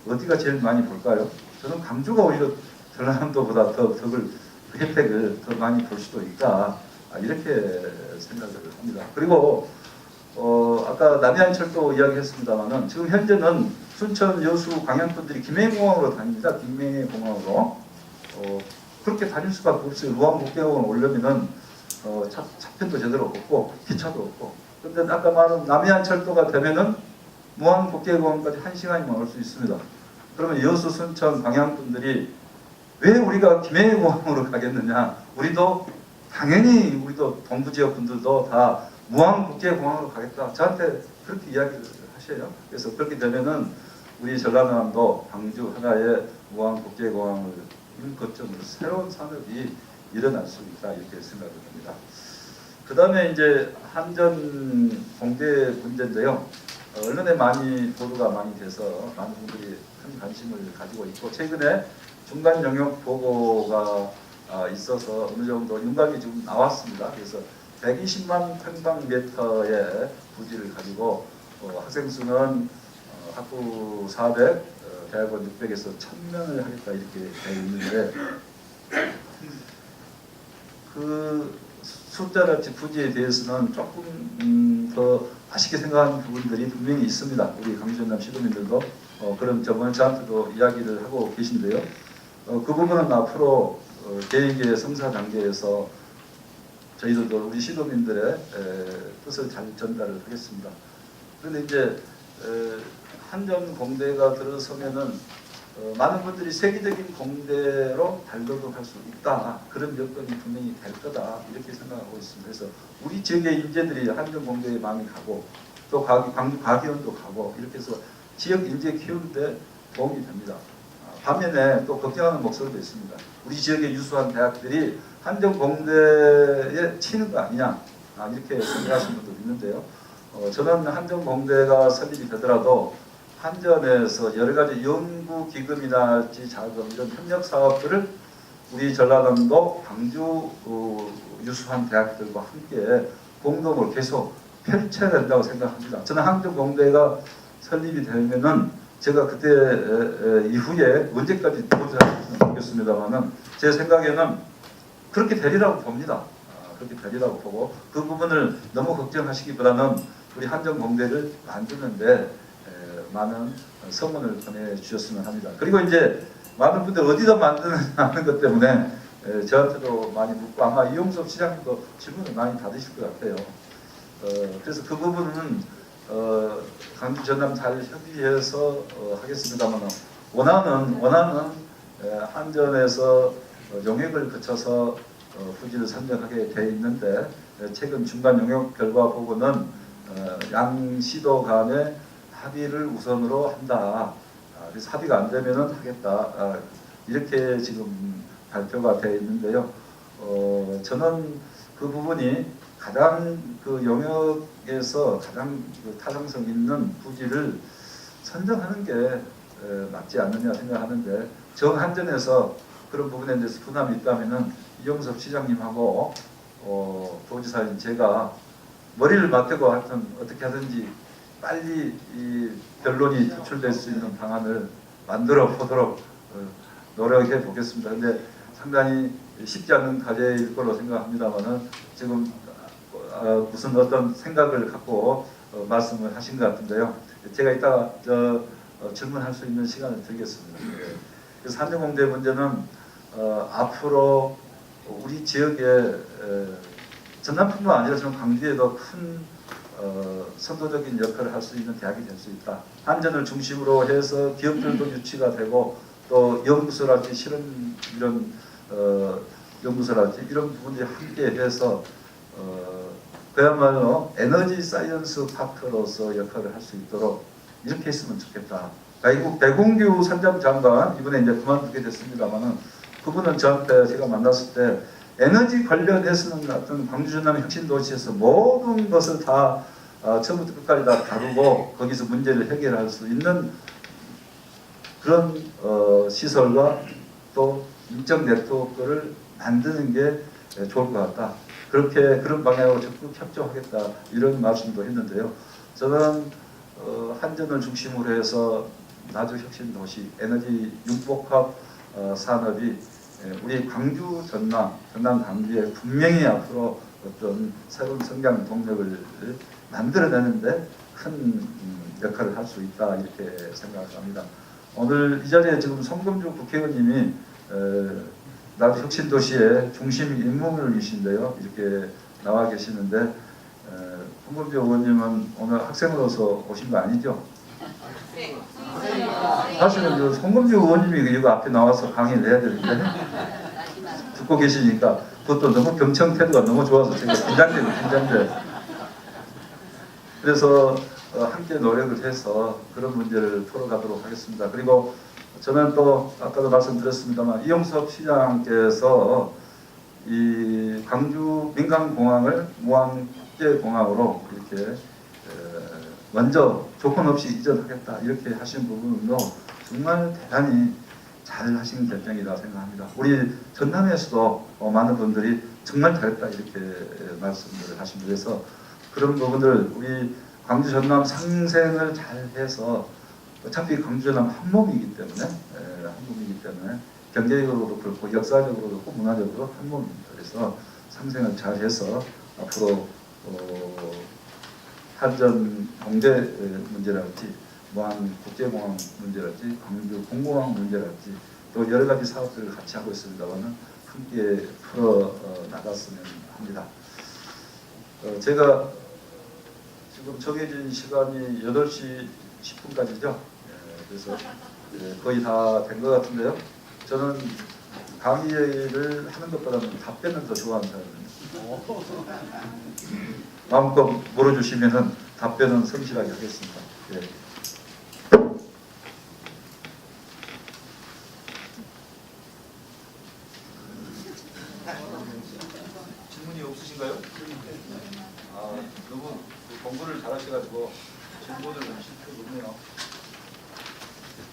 B: 어디가 제일 많이 볼까요? 저는 광주가 오히려 전라남도보다 더 덕을 그 혜택을 더 많이 볼 수도 있다. 이렇게 생각을 합니다. 그리고 아까 남해안철도 이야기했습니다만은 지금 현재는 순천, 여수, 광양분들이 김해공항으로 다닙니다. 김해공항으로 그렇게 다닐 수밖에 없어요. 무안국제공항을 오려면은 차편도 제대로 없고 기차도 없고. 그런데 아까 말한 남해안철도가 되면은 무안국제공항까지 1시간이면 올 수 있습니다. 그러면 여수, 순천, 광양분들이 왜 우리가 김해공항으로 가겠느냐? 당연히 우리도 동부 지역 분들도 다 무안국제공항으로 가겠다. 저한테 그렇게 이야기를 하셔요. 그래서 그렇게 되면은 우리 전라남도 광주 하나의 무안국제공항을 거점으로 새로운 산업이 일어날 수 있다 이렇게 생각을 합니다. 그 다음에 이제 한전 공대 문제인데요. 언론에 많이 보도가 많이 돼서 많은 분들이 큰 관심을 가지고 있고 최근에 중간 영역 보고가 있어서 어느 정도 윤곽이 지금 나왔습니다. 그래서 120만 평방미터의 부지를 가지고 학생 수는 학부 400, 대학원 600에서 1000명을 하겠다 이렇게 되어 있는데 그 숫자랄지 부지에 대해서는 조금 더 아쉽게 생각하는 부분들이 분명히 있습니다. 우리 광주 전남 시도민들도 그런 저한테도 이야기를 하고 계신데요. 그 부분은 앞으로 계획의 성사 단계에서 저희들도 우리 시도민들의 뜻을 잘 전달을 하겠습니다. 그런데 이제 한전 공대가 들어서면은 많은 분들이 세계적인 공대로 발돋움할 수 있다. 그런 여건이 분명히 될 거다. 이렇게 생각하고 있습니다. 그래서 우리 지역의 인재들이 한정공대에 많이 가고 또 광주 과기원도 가고 이렇게 해서 지역 인재 키우는데 도움이 됩니다. 반면에 또 걱정하는 목소리도 있습니다. 우리 지역의 유수한 대학들이 한정공대에 치는 거 아니냐 이렇게 생각하시는 분도 있는데요. 저는 한정공대가 설립이 되더라도 한전에서 여러 가지 연구기금이나 자금 이런 협력 사업들을 우리 전라남도 광주 유수한 대학들과 함께 공동으로 계속 펼쳐야 된다고 생각합니다. 저는 한정공대가 설립이 되면은 제가 그때 이후에 언제까지 도전할지는 모르겠습니다만은 제 생각에는 그렇게 되리라고 봅니다. 그렇게 되리라고 보고 그 부분을 너무 걱정하시기보다는 우리 한정공대를 만드는데 많은 성원을 보내주셨으면 합니다. 그리고 이제 많은 분들 어디다 만드느냐 하는 것 때문에 저한테도 많이 묻고 아마 이용섭 시장님도 질문을 많이 받으실 것 같아요. 그래서 그 부분은 강주 전남 잘 협의해서 하겠습니다만 원하는 한전에서 용역을 거쳐서 부지를 선정하게 돼 있는데 최근 중간 용역 결과 보고는 양 시도 간에 합의를 우선으로 한다. 그래서 합의가 안 되면은 하겠다. 이렇게 지금 발표가 되어 있는데요. 저는 그 부분이 가장 그 영역에서 가장 그 타당성 있는 부지를 선정하는 게 맞지 않느냐 생각하는데 정한전에서 그런 부분에 대해서 분함이 있다면은 이용섭 시장님하고 도지사인 제가 머리를 맞대고 하여튼 어떻게 하든지 빨리 이 결론이 도출될 수 있는 방안을 만들어 보도록 노력해 보겠습니다. 근데 상당히 쉽지 않은 과제일 거로 생각합니다만은 지금 무슨 어떤 생각을 갖고 말씀을 하신 것 같은데요. 제가 이따가 질문할 수 있는 시간을 드리겠습니다. 그래서 한정공대 문제는 앞으로 우리 지역에 전남뿐만 아니라 저는 광주에도 큰 선도적인 역할을 할 수 있는 대학이 될 수 있다. 한전을 중심으로 해서 기업들도 유치가 되고 또 연구소랄지 실험 이런 연구소랄지 이런 부분들이 함께해서 그야말로 에너지 사이언스 파크로서 역할을 할 수 있도록 이렇게 했으면 좋겠다. 배공규 산자부 장관 이번에 이제 그만두게 됐습니다만은 그분은 저한테 제가 만났을 때 에너지 관련해서는 어떤 광주 전남 혁신도시에서 모든 것을 다 처음부터 끝까지 다 다루고 거기서 문제를 해결할 수 있는 그런 시설과 또 인적 네트워크를 만드는 게 좋을 것 같다. 그렇게 그런 방향으로 적극 협조하겠다 이런 말씀도 했는데요. 저는 한전을 중심으로 해서 나주 혁신 도시 에너지 융복합 산업이 우리 광주 전남 광주에 분명히 앞으로 어떤 새로운 성장 동력을 만들어내는데 큰 역할을 할 수 있다 이렇게 생각합니다. 오늘 이 자리에 지금 송금주 국회의원님이 나주 혁신도시의 중심 인물이신데요. 이렇게 나와 계시는데 송금주 의원님은 오늘 학생으로서 오신 거 아니죠?
D: 네.
B: 사실은 송금주 의원님이 이거 앞에 나와서 강의를 해야 되는데 듣고 계시니까 그것도 너무 경청 태도가 너무 좋아서 제가 긴장돼. 그래서 함께 노력을 해서 그런 문제를 풀어가도록 하겠습니다. 그리고 저는 또 아까도 말씀드렸습니다만 이용섭 시장께서 이 광주 민간공항을 무항국제공항으로 이렇게 먼저 조건 없이 이전하겠다 이렇게 하신 부분도 정말 대단히 잘 하신 결정이라고 생각합니다. 우리 전남에서도 많은 분들이 정말 잘했다 이렇게 말씀을 하십니다. 그래서 그런 부분들 우리 광주 전남 상생을 잘 해서 어차피 광주 전남 한 몸이기 때문에 경제적으로도 그렇고 역사적으로도 그렇고 문화적으로 한 몸입니다. 그래서 상생을 잘 해서 앞으로 한전 공대 문제랄지 무한 국제공항 문제랄지 광주 공공항 문제랄지 또 여러 가지 사업들을 같이 하고 있습니다만은 함께 풀어 나갔으면 합니다. 제가 지금 정해진 시간이 8시 10분까지죠. 그래서 거의 다 된 것 같은데요. 저는 강의를 하는 것보다는 답변을 더 좋아하는 사람입니다. 마음껏 물어주시면은 답변은 성실하게 하겠습니다. 예. 질문이 없으신가요? 아, 너무 공부를 잘하셔가지고 질문을 실패 없네요.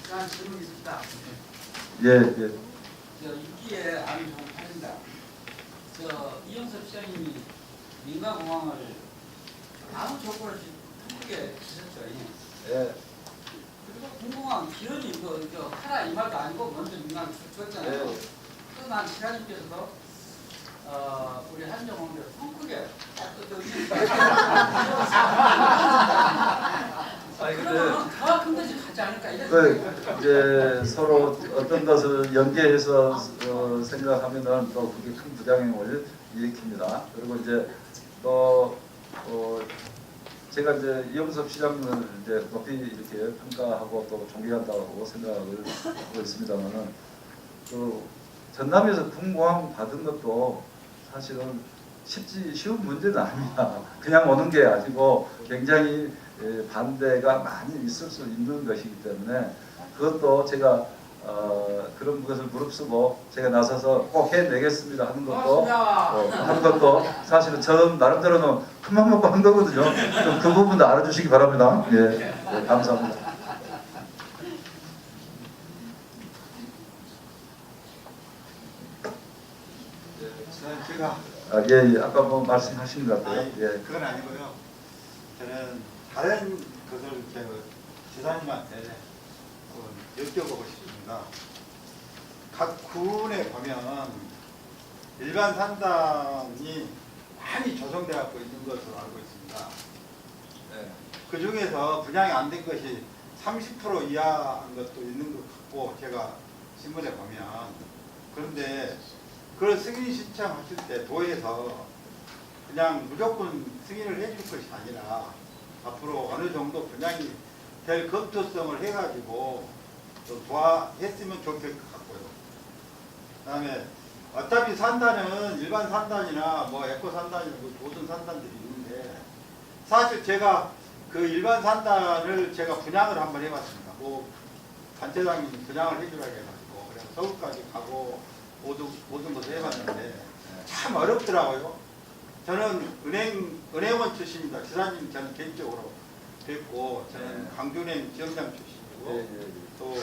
D: 자, 질문 있습니다.
B: 예, 예.
D: 저 6기에 암이 좀 팔린다. 저 이영섭 시장님이 민가공항을 아무 조건 없이 크게 주셨죠.
B: 예.
D: 그리고 군공항 기원이 저 하라 이 말도 아니고 먼저 민간 줬잖아요.
B: 예.
D: 또난 시장님께서도 우리 한정홍대 성 크게
B: 아니 근데
D: 그러면 더큰 데지 가지 않을까 이런
B: 그 이제 서로 어떤 것을 연계해서 생각하면은 또 그게 큰 부작용을 일으킵니다. 그리고 이제 또 제가 이제 이영섭 시장을 이제 높이 이렇게 평가하고 또 존경한다고 생각을 하고 있습니다만은 그 전남에서 군공항 받은 것도 사실은 쉬운 문제는 아니야. 그냥 오는 게 아니고 굉장히 반대가 많이 있을 수 있는 것이기 때문에 그것도 제가 그런 것을 무릅쓰고 제가 나서서 꼭 해내겠습니다 하는 것도 하는 것도 사실은 저 나름대로는 큰맘 먹고 한 거거든요. 좀 그 부분도 알아주시기 바랍니다. 예, 예, 감사합니다.
E: 제가
B: 예, 예, 아까 뭐 말씀하신 것 같아요.
E: 아니,
B: 예.
E: 그건 아니고요. 저는 다른 것을 제가 지사님한테 여쭤보고 싶습니다. 각 군에 보면 일반 산단이 많이 조성되어 갖고 있는 것으로 알고 있습니다.
B: 네.
E: 그 중에서 분양이 안 된 것이 30% 이하인 것도 있는 것 같고 제가 신문에 보면 그런데 그걸 승인 신청하실 때 도에서 그냥 무조건 승인을 해줄 것이 아니라 앞으로 어느 정도 분양이 될 검토성을 해가지고 좀 했으면 좋겠을 것 같고요. 그 다음에 어차피 산단은 일반 산단이나 뭐 에코 산단이나 뭐 모든 산단들이 있는데 사실 제가 그 일반 산단을 제가 분양을 한번 해봤습니다. 뭐 단체장님 분양을 해주라 해가지고 그래서 서울까지 가고 모든 것을 해봤는데 참 어렵더라고요. 저는 은행원 출신입니다. 지사님 저는 개인적으로 뵙고 저는 강준행 지역장 출신이고 또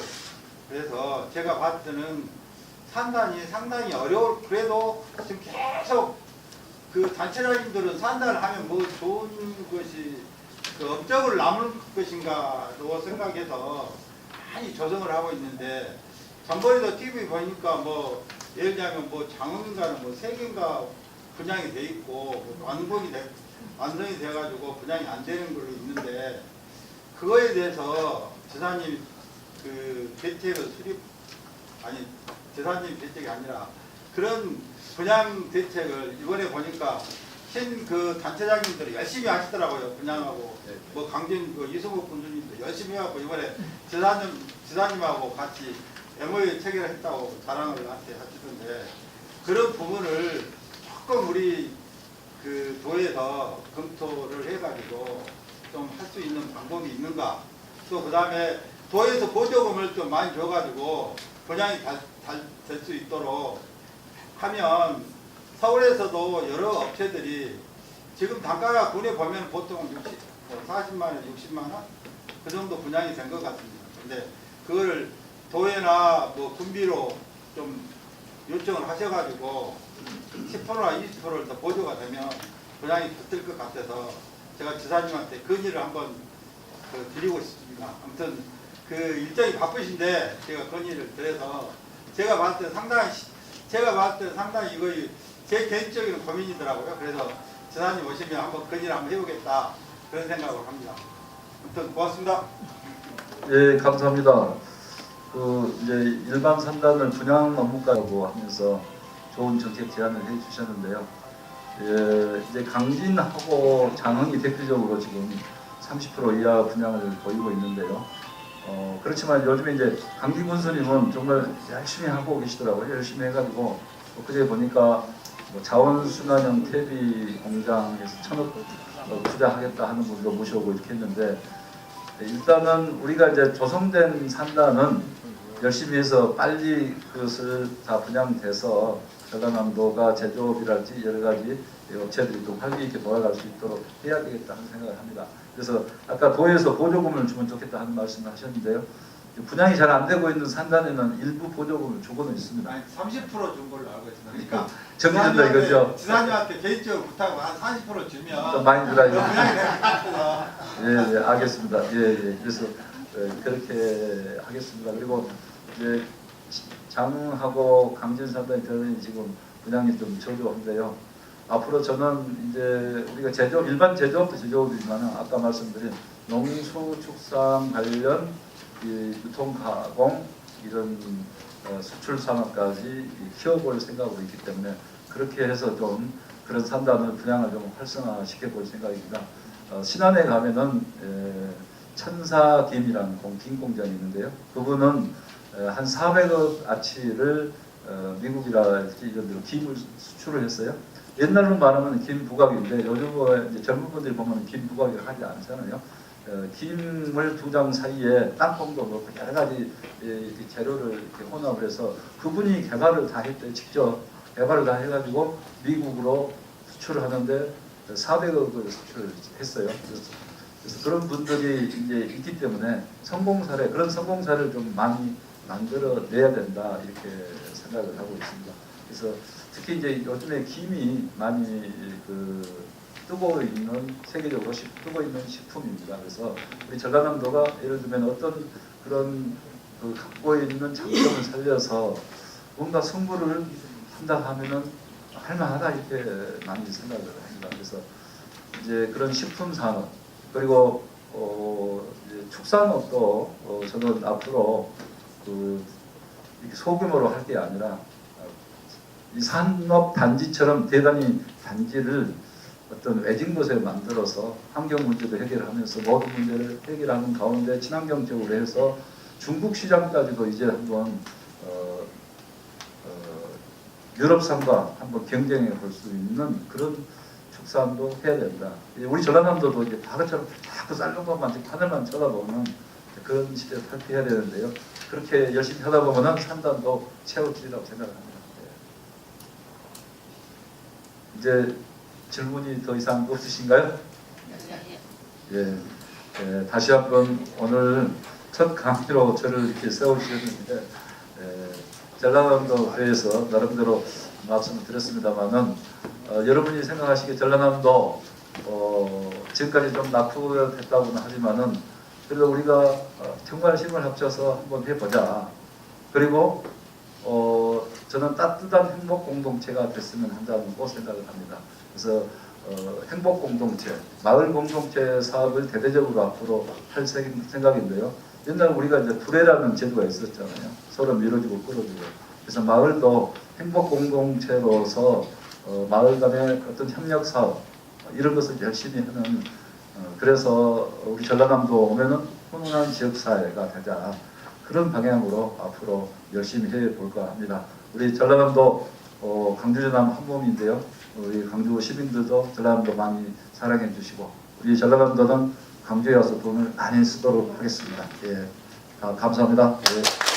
E: 그래서 제가 봤을 때는 산단이 상당히 어려울 그래도 지금 계속 그 단체장님들은 산단을 하면 뭐 좋은 것이 그 업적을 남을 것인가로 생각해서 많이 조성을 하고 있는데 전번에도 TV 보니까 뭐 예를 들자면 뭐 장흥인가는 뭐 3개인가 분양이 돼 있고 뭐 완성이 돼가지고 분양이 안 되는 걸로 있는데 그거에 대해서 지사님 그 대책을 지사님 대책이 아니라 그런 분양 대책을 이번에 보니까 그 단체장님들이 열심히 하시더라고요. 분양하고 뭐 강진 그 이승욱 군수님도 열심히 해갖고 이번에 지사님하고 같이 MOU 체결했다고 자랑을 나한테 하시던데 그런 부분을 조금 우리 그 도에서 검토를 해가지고 좀 할 수 있는 방법이 있는가 또 그 다음에 도에서 보조금을 좀 많이 줘가지고 분양이 될 수 있도록 하면 서울에서도 여러 업체들이 지금 단가가 군에 보면 보통 40만원, 60만원 그 정도 분양이 된 것 같습니다. 근데 그걸 도에나 뭐 군비로 좀 요청을 하셔가지고 10%나 20%를 더 보조가 되면 분양이 붙을 것 같아서 제가 지사님한테 건의를 한번 드리고 싶습니다. 아무튼 그 일정이 바쁘신데 제가 건의를 드려서 제가 봤을 때 상당히 이거 제 개인적인 고민이더라고요. 그래서 지사님 오시면 한번 건의를 한번 해보겠다 그런 생각을 합니다. 아무튼 고맙습니다.
B: 예, 감사합니다. 그 이제 일반 산단을 분양 업무까지 하면서 좋은 정책 제안을 해주셨는데요. 예, 이제 강진하고 장흥이 대표적으로 지금 30% 이하 분양을 보이고 있는데요. 그렇지만 요즘에 이제 강기 군수님은 정말 열심히 하고 계시더라고요. 열심히 해가지고 그제 보니까 뭐 자원순환형 퇴비 공장에서 1,000억 투자하겠다 하는 분도 모셔오고 이렇게 했는데, 일단은 우리가 이제 조성된 산단은 열심히 해서 빨리 그것을 다 분양돼서 전라남도가 제조업이랄지 여러 가지 업체들이 또 활기 있게 돌아갈 수 있도록 해야 되겠다 하는 생각을 합니다. 그래서 아까 도에서 보조금을 주면 좋겠다 하는 말씀을 하셨는데요. 분양이 잘 안 되고 있는 산단에는 일부 보조금을 주고는 있습니다.
E: 아니 30% 준 걸로 알고 있습니다. 그러니까
B: 정해준다 이거죠.
E: 지사님한테 개인적으로 부탁을 한 40% 주면
B: 좀 많이 들어야죠.
E: 분양이 될 것 같아서.
B: 예, 알겠습니다. 예. 그래서 그렇게 하겠습니다. 그리고 이제 장하고 강진산단이 저는 지금 분양이 좀 저조한데요. 앞으로 저는 이제 우리가 제조업, 일반 제조업도 제조업이지만 아까 말씀드린 농수축산 관련 유통가공 이런 수출 산업까지 키워볼 생각으로 있기 때문에 그렇게 해서 좀 그런 산단을 분양을 좀 활성화시켜 볼 생각입니다. 신안에 가면은 천사김이라는 김 공장이 있는데요. 그분은 한 400억 아치를 미국이라든지 이런 데로 김을 수출을 했어요. 옛날로 말하면 김 부각인데 요즘 이제 젊은 분들이 보면 김 부각을 하지 않잖아요. 김을 두 장 사이에 땅콩도 넣고 여러 가지 재료를 이렇게 혼합을 해서 그분이 개발을 다 했대요. 직접 개발을 다 해가지고 미국으로 수출을 하는데 400억을 수출을 했어요. 그래서 그런 분들이 이제 있기 때문에 성공 사례, 그런 성공 사례를 좀 많이 만들어내야 된다 이렇게 생각을 하고 있습니다. 그래서 특히 이제 요즘에 김이 많이 뜨고 있는 세계적으로 뜨고 있는 식품입니다. 그래서 우리 전라남도가 예를 들면 어떤 그런 갖고 있는 장점을 살려서 뭔가 승부를 한다 하면은 할만하다 이렇게 많이 생각을 합니다. 그래서 이제 그런 식품 산업 그리고 이제 축산업도 저는 앞으로 이렇게 소규모로 할 게 아니라 이 산업 단지처럼 대단히 단지를 어떤 외진 곳에 만들어서 환경 문제도 해결하면서 모든 문제를 해결하는 가운데 친환경적으로 해서 중국 시장까지도 이제 한번 유럽산과 한번 경쟁해 볼 수 있는 그런 축산도 해야 된다. 우리 전라남도도 이제 바로처럼 자꾸 쌀는 것만 하늘만 쳐다보면 그런 시대에 탈피해야 되는데요. 그렇게 열심히 하다 보면은 산단도 채워지리라고 생각합니다. 이제 질문이 더 이상 없으신가요? 예. 다시 한번 오늘 첫 강의로 저를 이렇게 세우셨는데 전라남도에서 나름대로 말씀을 드렸습니다만은 여러분이 생각하시기에 전라남도 지금까지 좀 낙후됐다고는 하지만은 그래도 우리가 정말 힘을 합쳐서 한번 해보자. 그리고 저는 따뜻한 행복 공동체가 됐으면 한다고 생각을 합니다. 그래서 행복 공동체, 마을 공동체 사업을 대대적으로 앞으로 할 생각인데요. 옛날 우리가 이제 두레라는 제도가 있었잖아요. 서로 밀어주고 끌어주고. 그래서 마을도 행복 공동체로서 마을 간의 어떤 협력 사업 이런 것을 열심히 하는 그래서 우리 전라남도 오면은 훈훈한 지역 사회가 되자 그런 방향으로 앞으로 열심히 해볼까 합니다. 우리 전라남도 강주 전남 한 몸인데요. 우리 강주 시민들도 전라남도 많이 사랑해 주시고 우리 전라남도는 강주에 와서 돈을 많이 쓰도록 하겠습니다. 예, 감사합니다. 예.